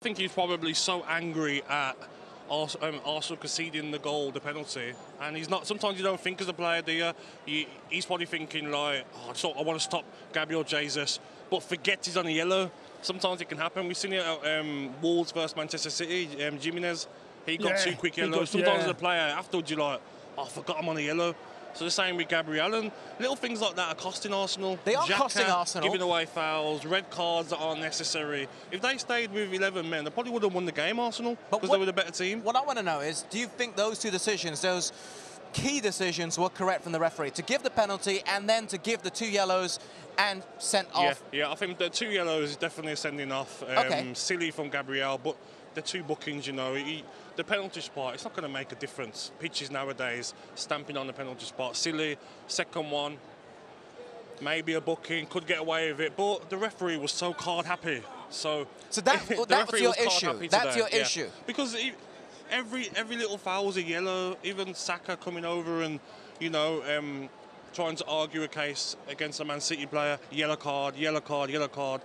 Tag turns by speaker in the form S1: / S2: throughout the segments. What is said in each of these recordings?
S1: think he's probably so angry at Arsenal conceding the goal, the penalty, and he's not. Sometimes you don't think as a player, do you? He's probably thinking like, oh, I want to stop Gabby or Jesus, but forgets he's on a yellow. Sometimes it can happen. We've seen it at Wolves versus Manchester City. Jimenez, he got 2 quick yellows. Sometimes as a player, afterwards you're like, oh, I forgot I'm on a yellow. So the same with Gabriel, and little things like that are costing Arsenal.
S2: They are costing Arsenal.
S1: Giving away fouls, red cards that aren't necessary. If they stayed with 11 men, they probably would have won the game, Arsenal, because they were the better team.
S2: What I want to know is, do you think those 2 decisions, those key decisions, were correct from the referee? To give the penalty and then to give the 2 yellows and sent off?
S1: Yeah, I think the 2 yellows is definitely a sending off. Silly from Gabriel, but the 2 bookings, you know, the penalty spot, it's not going to make a difference. Pitches nowadays, stamping on the penalty spot. Silly, second one, maybe a booking, could get away with it, but the referee was so card happy. So
S2: that was your issue. That's your issue.
S1: Because every little foul was a yellow. Even Saka coming over and, you know, trying to argue a case against a Man City player, yellow card, yellow card, yellow card.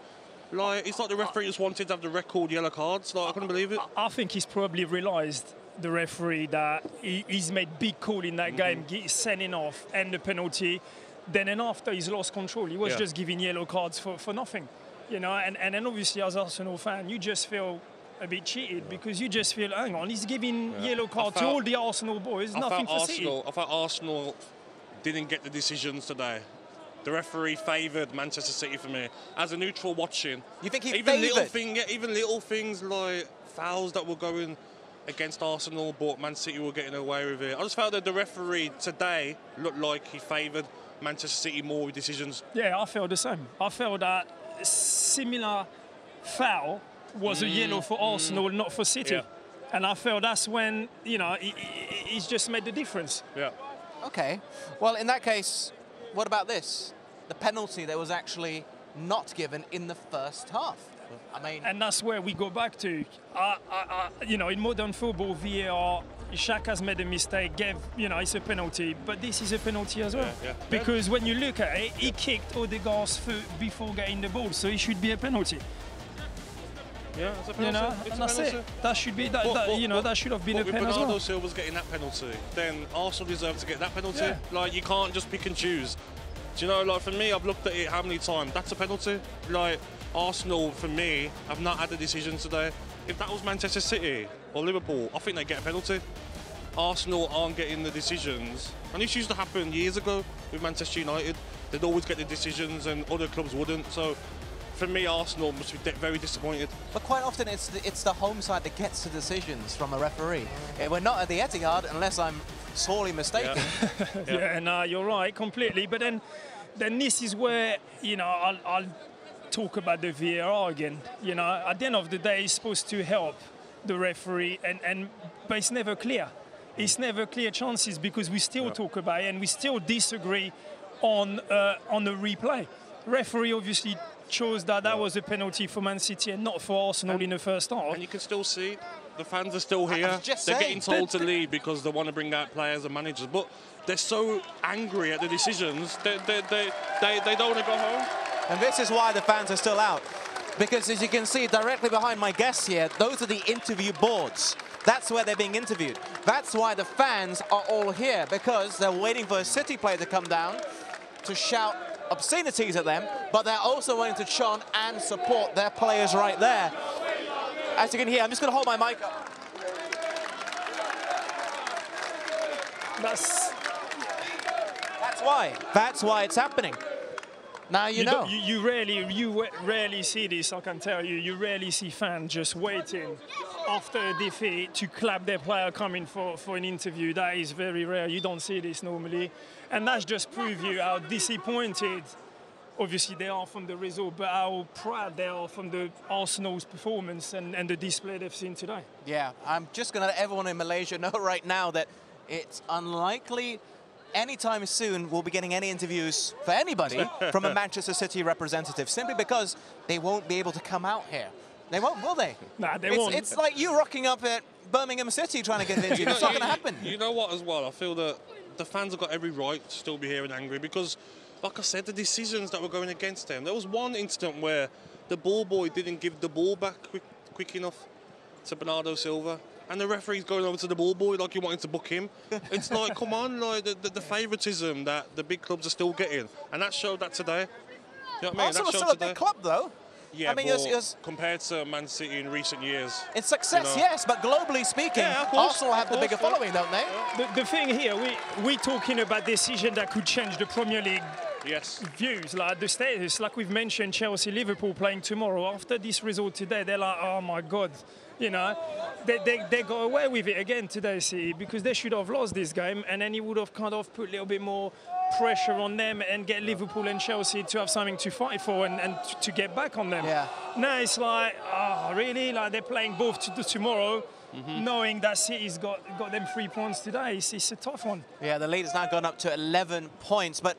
S1: Like, it's like the referee just wanted to have the record yellow cards. Like, I couldn't believe it.
S3: I think he's probably realised, the referee, that he's made big call in that game, sending off and the penalty. Then and after, he's lost control. He was just giving yellow cards for nothing, you know. And then obviously, as Arsenal fan, you just feel a bit cheated because you just feel, hang on, he's giving yellow cards to all the Arsenal boys, nothing for City.
S1: I thought Arsenal didn't get the decisions today. The referee favoured Manchester City for me. As a neutral watching,
S2: you think he
S1: even little things like fouls that were going against Arsenal, but Man City were getting away with it. I just felt that the referee today looked like he favoured Manchester City more with decisions.
S3: Yeah, I felt the same. I felt that similar foul was a yellow for Arsenal, not for City.
S1: Yeah.
S3: And I felt that's when, you know, he's just made the difference.
S1: Yeah.
S2: Okay. Well, in that case, what about this? The penalty that was actually not given in the first half. I mean,
S3: and that's where we go back to. You know, in modern football, VAR, Xhaka's made a mistake, you know, it's a penalty, but this is a penalty as well. Because when you look at it, he kicked Odegaard's foot before getting the ball, so it should be a penalty.
S1: Yeah, it's a penalty.
S3: You know,
S1: it's
S3: and that's
S1: penalty.
S3: it. That should be you know, that should have been a penalty.
S1: If
S3: as well.
S1: Bernardo Silva's getting that penalty, then Arsenal deserve to get that penalty. Yeah. Like, you can't just pick and choose. Do you know, like, for me, I've looked at it how many times. That's a penalty. Like, Arsenal, for me, have not had a decision today. If that was Manchester City or Liverpool, I think they get a penalty. Arsenal aren't getting the decisions. And this used to happen years ago with Manchester United. They'd always get the decisions and other clubs wouldn't. So, for me, Arsenal must be very disappointed.
S2: But quite often it's the home side that gets the decisions from a referee. We're not at the Etihad unless I'm sorely mistaken.
S3: Yeah, no, you're right, completely. But then this is where, you know, I'll talk about the VAR again. You know, at the end of the day, it's supposed to help the referee, but it's never clear. It's never clear chances because we still talk about it and we still disagree on the replay. Referee obviously chose that was a penalty for Man City and not for Arsenal in the first half.
S1: And you can still see the fans are still here. They're getting told to leave because they want to bring out players and managers, but they're so angry at the decisions, they don't want to go home.
S2: And this is why the fans are still out. Because as you can see directly behind my guests here, those are the interview boards. That's where they're being interviewed. That's why the fans are all here, because they're waiting for a City player to come down to shout obscenities at them, but they're also wanting to chant and support their players right there. As you can hear, I'm just going to hold my mic up. That's why. That's why it's happening. Now you know.
S3: You rarely see this, I can tell you. You rarely see fans just waiting after a defeat to clap their player coming for an interview. That is very rare. You don't see this normally. And that's just proves you how disappointed, obviously, they are from the result, but how proud they are from the Arsenal's performance and the display they've seen today.
S2: Yeah, I'm just going to let everyone in Malaysia know right now that it's unlikely anytime soon we'll be getting any interviews for anybody from a Manchester City representative, simply because they won't be able to come out here. They won't, will they?
S3: Nah, they won't.
S2: It's like you rocking up at Birmingham City trying to get an interview. It's not going to happen.
S1: You know what, as well? I feel that the fans have got every right to still be here and angry because, like I said, the decisions that were going against them. There was one incident where the ball boy didn't give the ball back quick quick enough to Bernardo Silva. And the referee's going over to the ball boy like he wanted to book him. It's like, come on, like the favouritism that the big clubs are still getting. And that showed that today. You know what I mean?
S2: Arsenal's still a big club, though.
S1: Yeah,
S2: I mean,
S1: but compared to Man City in recent years.
S2: In success,
S1: you know.
S2: yes, but globally speaking, Arsenal have the bigger following, don't they?
S3: The thing here, we're talking about decision that could change the Premier League views, like the status. Like we've mentioned, Chelsea, Liverpool playing tomorrow. After this result today, they're like, oh my God. You know, they got away with it again today, City, because they should have lost this game, and then he would have kind of put a little bit more pressure on them and get Liverpool and Chelsea to have something to fight for and to get back on them.
S2: Yeah.
S3: Now it's like, oh, really? Like they're playing both tomorrow, knowing that City's got them 3 points today. It's a tough one.
S2: Yeah, the lead has now gone up to 11 points, but